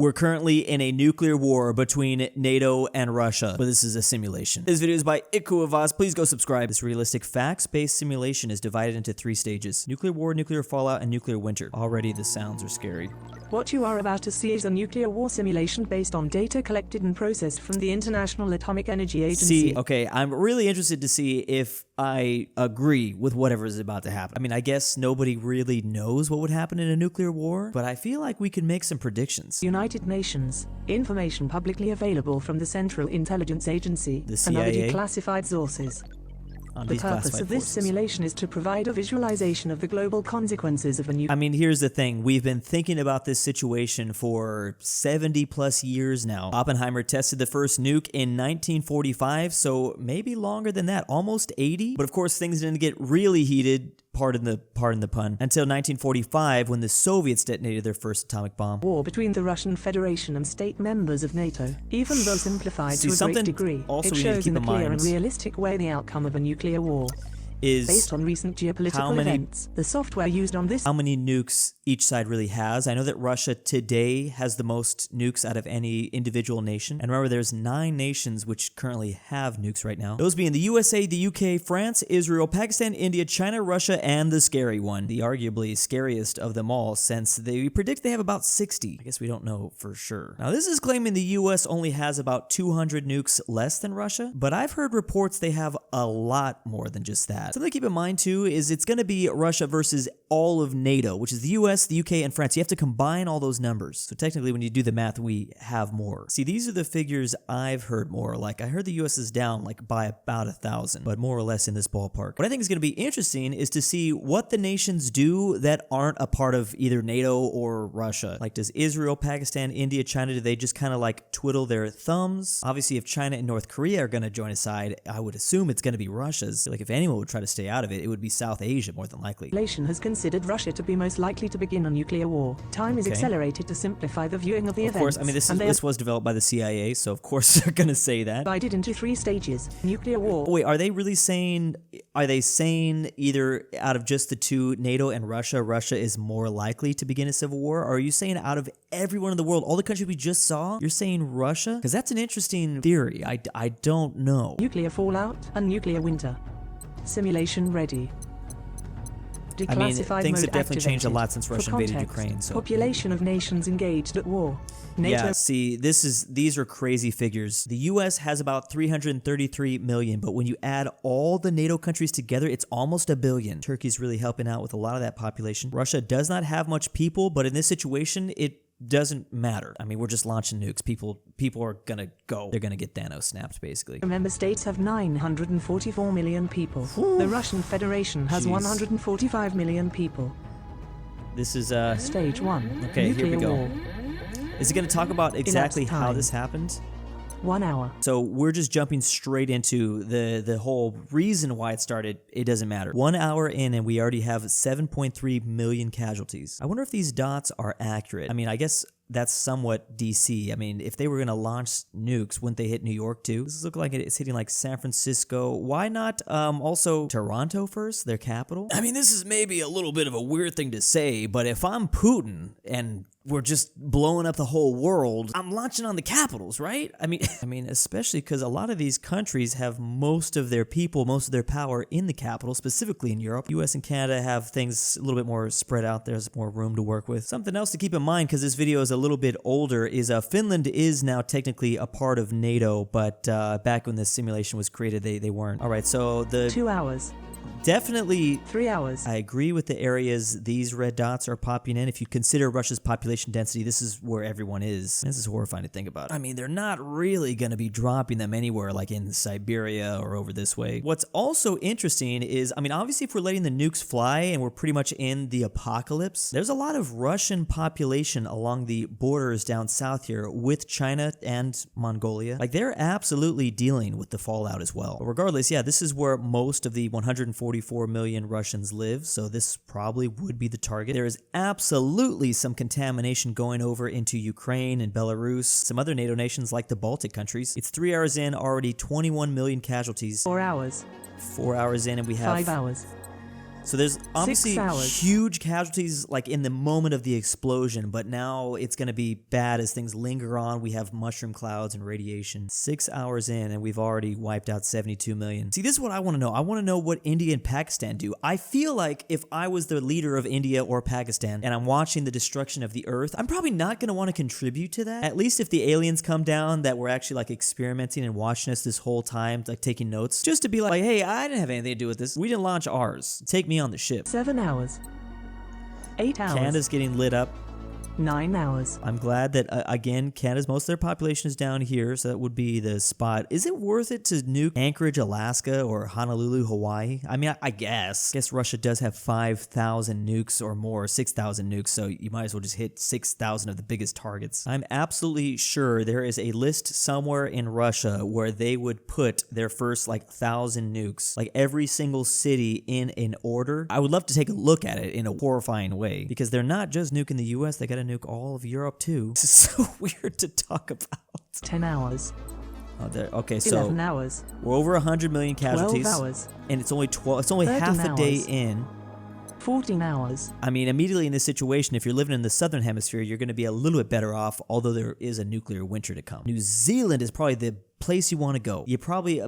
We're currently in a nuclear war between NATO and Russia, but this is a simulation. This video is by InquisitorXarius. Please go subscribe. This realistic facts-based simulation is divided into 3 stages: nuclear war, nuclear fallout, and nuclear winter. Already the sounds are scary. What you are about to see is a nuclear war simulation based on data collected and processed from the International Atomic Energy Agency. Okay, I'm really interested to see if I agree with whatever is about to happen. I mean, I guess nobody really knows what would happen in a nuclear war, but I feel like we can make some predictions. United Nations. Information publicly available from the Central Intelligence Agency The and other CIA? declassified sources. On The these purpose classified of this forces. simulation is to provide a visualization of the global consequences of a nuclear. I mean, here's the thing. We've been thinking about this situation for 70 plus years now. Oppenheimer tested the first nuke in 1945, so maybe longer than that, almost 80. But of course, things didn't get really heated, pardon the pun, until 1945 when the Soviets detonated their first atomic bomb. War between the Russian Federation and state members of NATO. Even though simplified See, to a something great degree, also it we need to shows keep in a in clear mind and realistic way the outcome of a nuclear war. Is Based on recent how geopolitical many- events, the software used on this how many nukes each side really has. I know that Russia today has the most nukes out of any individual nation. And remember, there's 9 nations which currently have nukes right now. Those being the USA, the UK, France, Israel, Pakistan, India, China, Russia, and the scary one. The arguably scariest of them all, since they predict they have about 60. I guess we don't know for sure. Now, this is claiming the US only has about 200 nukes less than Russia, but I've heard reports they have a lot more than just that. Something to keep in mind too is it's going to be Russia versus all of NATO, which is the US, the UK, and France. You have to combine all those numbers. So technically, when you do the math, we have more. See, these are the figures I've heard more. Like, I heard the US is down like by about 1,000, but more or less in this ballpark. What I think is going to be interesting is to see what the nations do that aren't a part of either NATO or Russia. Like, does Israel, Pakistan, India, China, do they just kind of like twiddle their thumbs? Obviously, if China and North Korea are going to join a side, I would assume it's going to be Russia's. Like, if anyone would try to stay out of it, it would be South Asia more than likely. simulation has considered Russia to be most likely to begin a nuclear war. Time is Okay. accelerated to simplify the viewing of the Of events. course, I mean, this and they was developed by the CIA, so of course they're going to say are that. divided into 3 stages. Nuclear war. Wait, are they really saying, are they saying either out of just the 2, NATO and Russia, Russia is more likely to begin a civil war? Or are you saying out of everyone in the world, all the countries we just saw, you're saying Russia? Because that's an interesting theory. I don't know. Nuclear fallout and nuclear winter. Simulation ready. I mean, Declassified things mode have definitely changed a activated. lot since For Russia invaded context, Ukraine, so- population of nations engaged at war. NATO. Yeah, see, these are crazy figures. The US has about 333 million, but when you add all the NATO countries together, it's almost 1 billion. Turkey's really helping out with a lot of that population. Russia does not have much people, but in this situation, it doesn't matter. I mean, we're just launching nukes. People are gonna go. They're gonna get Thanos snapped, basically. Member states have 944 million people. The Russian Federation has Jeez. 145 million people. This is Stage 1. Okay, here we nuclear go. war. is it gonna talk about exactly how time. this happened? 1 hour. So we're just jumping straight into the whole reason why it started. It doesn't matter. 1 hour in and we already have 7.3 million casualties. I wonder if these dots are accurate. I mean, I guess that's somewhat DC. I mean, if they were going to launch nukes, wouldn't they hit New York too? This looks like it's hitting like San Francisco. Why not also Toronto first, their capital? I mean, this is maybe a little bit of a weird thing to say, but if I'm Putin and we're just blowing up the whole world, I'm launching on the capitals, right? I mean, especially because a lot of these countries have most of their people, most of their power in the capital, specifically in Europe. US and Canada have things a little bit more spread out. There's more room to work with. Something else to keep in mind, because this video is a little bit older, is Finland is now technically a part of NATO, but back when this simulation was created, they weren't. All right, so the 2 hours. definitely 3 hours. I agree with the areas these red dots are popping in. If you consider Russia's population density, this is where everyone is. This is horrifying to think about. I mean, they're not really going to be dropping them anywhere like in Siberia or over this way. What's also interesting is, I mean, obviously if we're letting the nukes fly and we're pretty much in the apocalypse, there's a lot of Russian population along the borders down south here with China and Mongolia. Like, they're absolutely dealing with the fallout as well. But regardless, yeah, this is where most of the 144 million Russians live, so this probably would be the target. There is absolutely some contamination going over into Ukraine and Belarus, some other NATO nations like the Baltic countries. It's 3 hours in, already 21 million casualties. 4 hours. 4 hours in, and we have 5 hours. So there's obviously 6 hours. huge casualties like in the moment of the explosion, but now it's going to be bad as things linger on. We have mushroom clouds and radiation. 6 hours in and we've already wiped out 72 million. See, this is what I want to know. I want to know what India and Pakistan do. I feel like if I was the leader of India or Pakistan and I'm watching the destruction of the earth, I'm probably not going to want to contribute to that. At least if the aliens come down that were actually like experimenting and watching us this whole time, like taking notes, just to be like, hey, I didn't have anything to do with this. We didn't launch ours. Take me on the ship. 7 hours. 8 hours. Canada's getting lit up. 9 hours. I'm glad that, again, Canada's, most of their population is down here, so that would be the spot. Is it worth it to nuke Anchorage, Alaska, or Honolulu, Hawaii? I mean, I guess. I guess Russia does have 5,000 nukes or more, 6,000 nukes, so you might as well just hit 6,000 of the biggest targets. I'm absolutely sure there is a list somewhere in Russia where they would put their first, 1,000 nukes, like every single city in an order. I would love to take a look at it in a horrifying way, because they're not just nuking the US, they gotta nuke all of Europe too. This is so weird to talk about. 10 hours. Okay, so 11 hours. we're over 100 million casualties. 12 hours. And it's only 12. It's only half a day in. 14 hours. I mean, immediately in this situation, if you're living in the southern hemisphere, you're going to be a little bit better off, although there is a nuclear winter to come. New Zealand is probably the place you want to go.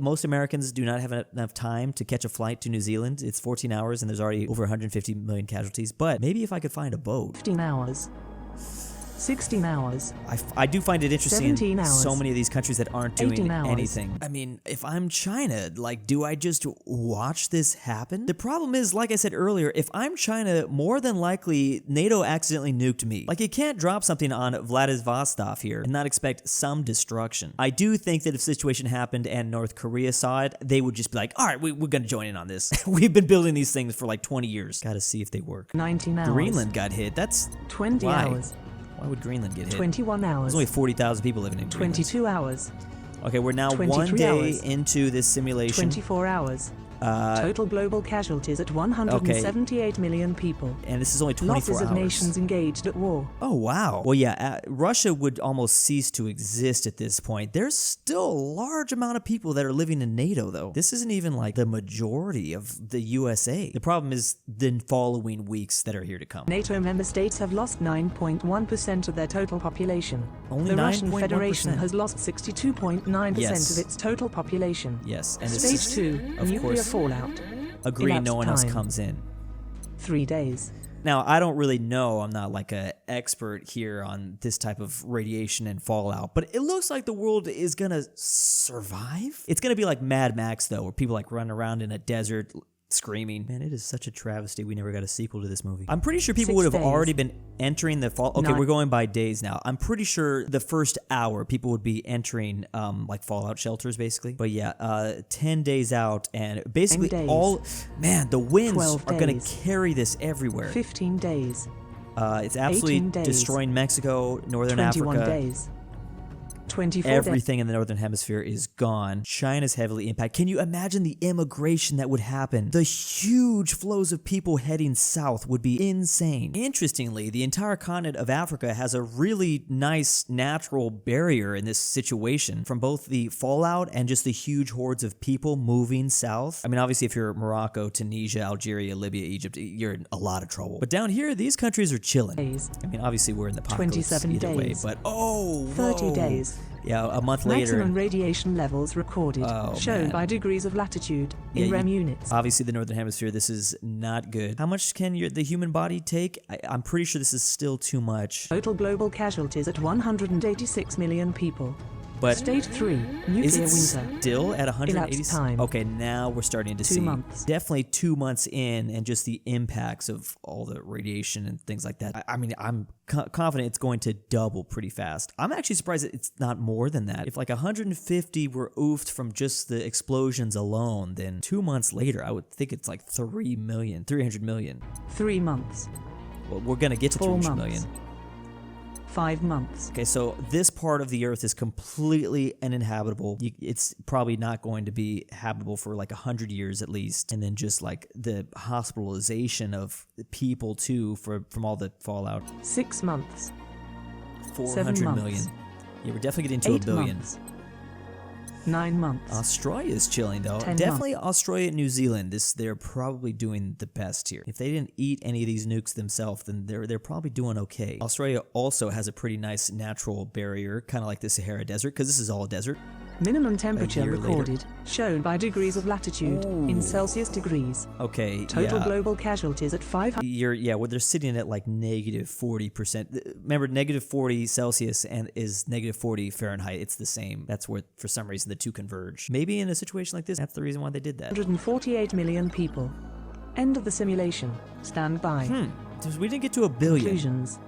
Most Americans do not have enough time to catch a flight to New Zealand. It's 14 hours and there's already over 150 million casualties. But maybe if I could find a boat. 15 hours. 16 hours. I do find it interesting 17 hours. so many of these countries that aren't doing 18 hours. anything. I mean, if I'm China, do I just watch this happen? The problem is, like I said earlier, if I'm China, more than likely NATO accidentally nuked me. You can't drop something on Vladivostok here and not expect some destruction. I do think that if the situation happened and North Korea saw it, they would just be like, all right, we're going to join in on this. We've been building these things for 20 years. Gotta see if they work. 19 hours. Greenland got hit. That's 20 why? hours. Why would Greenland get hit? 21 hours. There's only 40,000 people living in Greenland. 22 hours. Okay, we're now 1 23 day hours. into this simulation. 24 hours. Total global casualties at 178 million people. And this is only 24 Losses hours. of nations engaged at war. Oh, wow. Well, yeah, Russia would almost cease to exist at this point. There's still a large amount of people that are living in NATO, though. This isn't even the majority of the USA. The problem is the following weeks that are here to come. NATO member states have lost 9.1% of their total population. Only the Russian 9.1%. Federation has lost 62.9% Yes. of its total population. Yes, and this Stage is, 2, of nuclear course, fallout. agreeing no Elapsed one else time. comes in. 3 days. Now, I don't really know. I'm not an expert here on this type of radiation and fallout, but it looks like the world is going to survive. It's going to be like Mad Max, though, where people running around in a desert screaming. Man, it is such a travesty we never got a sequel to this movie. I'm pretty sure people 6 would have days. already been entering the fall. Okay, Nine. we're going by days now. I'm pretty sure the first hour people would be entering fallout shelters, basically. But yeah, 10 days out, and basically 10 days. the winds 12 are going days. to carry this everywhere. 15 days. It's absolutely 18 days. destroying Mexico, Northern 21 Africa. days. 24 Everything in the Northern Hemisphere is gone. China's heavily impacted. Can you imagine the immigration that would happen? The huge flows of people heading south would be insane. Interestingly, the entire continent of Africa has a really nice natural barrier in this situation from both the fallout and just the huge hordes of people moving south. I mean, obviously, if you're Morocco, Tunisia, Algeria, Libya, Egypt, you're in a lot of trouble. But down here, these countries are chilling. days. I mean, obviously, we're in the apocalypse 27 either way, days. but 30 whoa. days. Yeah, a month later. Maximum radiation levels recorded, Oh, shown man. by degrees of latitude, Yeah, in rem units. Obviously, the Northern Hemisphere, this is not good. How much can the human body take? I'm pretty sure this is still too much. Total global casualties at 186 million people. But Stage 3, nuclear is it winter. still at 180? Elapsed time. Okay, now we're starting to 2 see. months. Definitely 2 months in, and just the impacts of all the radiation and things like that. I mean, I'm confident it's going to double pretty fast. I'm actually surprised that it's not more than that. If 150 were oofed from just the explosions alone, then 2 months later, I would think it's 300 million. 3 months. Well, we're going to get to 4 300 months. million. 5 months. Okay, so this part of the Earth is completely uninhabitable. It's probably not going to be habitable for 100 years at least. And then just the hospitalization of people too from all the fallout. 6 months. 400 7 million. months. Yeah, we're definitely getting to 8 a billion. months. 9 months. Australia's chilling though. 10 Definitely Australia and New Zealand. They're probably doing the best here. If they didn't eat any of these nukes themselves, then they're probably doing okay. Australia also has a pretty nice natural barrier, kind of like the Sahara Desert, because this is all desert. Minimum temperature year recorded, shown by degrees of latitude, in Celsius degrees. Okay, Total yeah. global casualties at 500. Well, they're sitting at like negative 40%. Remember, negative 40 Celsius and is negative 40 Fahrenheit. It's the same. That's where, for some reason, the two converge. Maybe in a situation like this, that's the reason why they did that. 148 million people. End of the simulation. Stand by. We didn't get to 1 billion. Conclusions.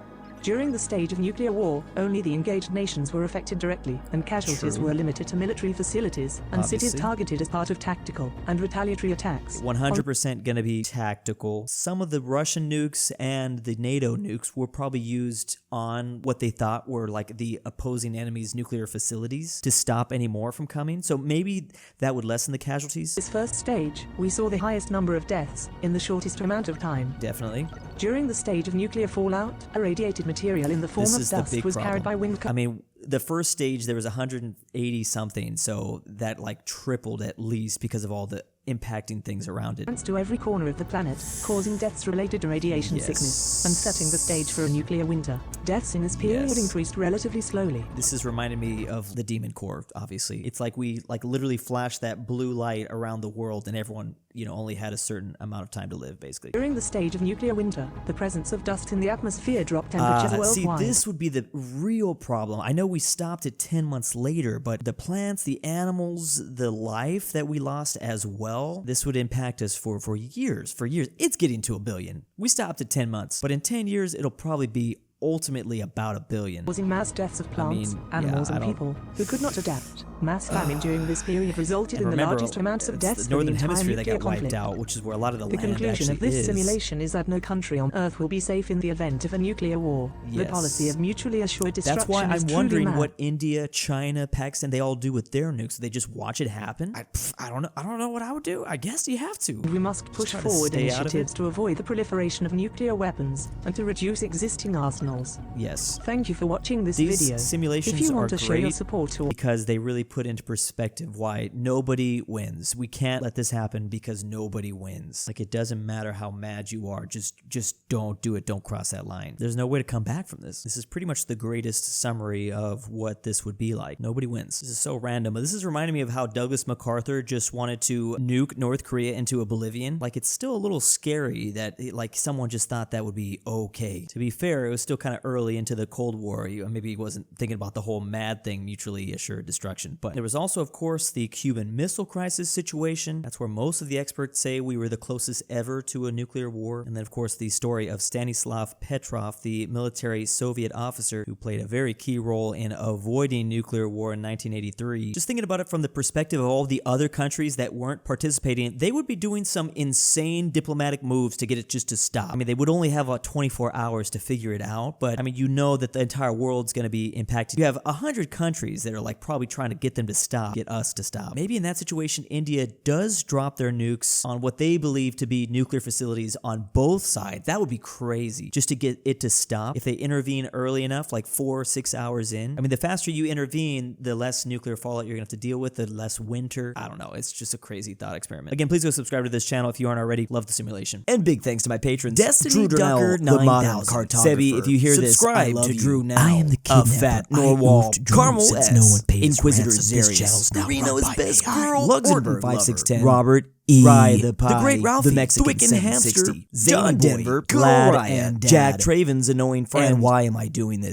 During the stage of nuclear war, only the engaged nations were affected directly, and casualties were limited to military facilities and cities targeted as part of tactical and retaliatory attacks. 100% going to be tactical. Some of the Russian nukes and the NATO nukes were probably used on what they thought were like the opposing enemy's nuclear facilities to stop any more from coming. So maybe that would lessen the casualties. This first stage, we saw the highest number of deaths in the shortest amount of time. Definitely. During the stage of nuclear fallout, irradiated material in the form of dust was carried by wind. I mean, the first stage there was 180 something, so that like tripled at least because of all the impacting things around it. To every corner of the planet, causing deaths related to radiation sickness and setting the stage for a nuclear winter. Deaths in this period increased relatively slowly. This is reminding me of the Demon Core, obviously. It's like we literally flashed that blue light around the world and everyone, only had a certain amount of time to live, basically. During the stage of nuclear winter, the presence of dust in the atmosphere dropped temperatures worldwide. See, this would be the real problem. I know we stopped at 10 months later, but the plants, the animals, the life that we lost as well, this would impact us for years. For years. It's getting to 1 billion. We stopped at 10 months, but in 10 years, it'll probably be ultimately about 1 billion. Causing mass deaths of plants, animals, and people who could not adapt. Mass famine during this period resulted in the largest amounts of deaths the northern for the hemisphere entire that got conflict. wiped out, which is where a lot of the land conclusion actually of this is. simulation is that no country on Earth will be safe in the event of a nuclear war. The policy of mutually assured destruction That's why is I'm truly wondering mad. what India, China, Pakistan, they all do with their nukes. They just watch it happen. I don't know. I don't know what I would do. I guess you have to. We must push try to forward stay out of initiatives to avoid the proliferation of nuclear weapons and to reduce existing arsenals. Yes. Thank you for watching this These video. simulations if you want are to show your great support to because they really put into perspective why nobody wins. We can't let this happen because nobody wins. Like, it doesn't matter how mad you are. Just don't do it. Don't cross that line. There's no way to come back from this. This is pretty much the greatest summary of what this would be like. Nobody wins. This is so random. But this is reminding me of how Douglas MacArthur just wanted to nuke North Korea into oblivion. Like, it's still a little scary that someone just thought that would be okay. To be fair, it was still kind of early into the Cold War. Maybe he wasn't thinking about the whole mad thing, mutually assured destruction. But there was also, of course, the Cuban Missile Crisis situation. That's where most of the experts say we were the closest ever to a nuclear war. And then, of course, the story of Stanislav Petrov, the military Soviet officer who played a very key role in avoiding nuclear war in 1983. Just thinking about it from the perspective of all the other countries that weren't participating, they would be doing some insane diplomatic moves to get it just to stop. I mean, they would only have about 24 hours to figure it out, but I mean, that the entire world's going to be impacted. You have 100 countries that are probably trying to get them to stop, get us to stop. Maybe in that situation, India does drop their nukes on what they believe to be nuclear facilities on both sides. That would be crazy, just to get it to stop. If they intervene early enough, like 4 or 6 hours in. I mean, the faster you intervene, the less nuclear fallout you're going to have to deal with, the less winter. I don't know. It's just a crazy thought experiment. Again, please go subscribe to this channel if you aren't already. Love the simulation. And big thanks to my patrons. Destiny Ducker, the modern cartographer. Sebi, if you hear Subscribe this, I love to you. Drew now. I am the kidnapper. aPhatNarwhal, Carmel since S, no one paid his InquisitorXarius, KirinoIsBestGirl, Luxembourg ortin 5610, Robert RyeThePie, TheGreatRalphy, the Mexican Wicked Hamster, 760, JohnDenver, JohnDenver, Lad, GoodOldRyah, and Jack Traven's annoying friend. And why am I doing this?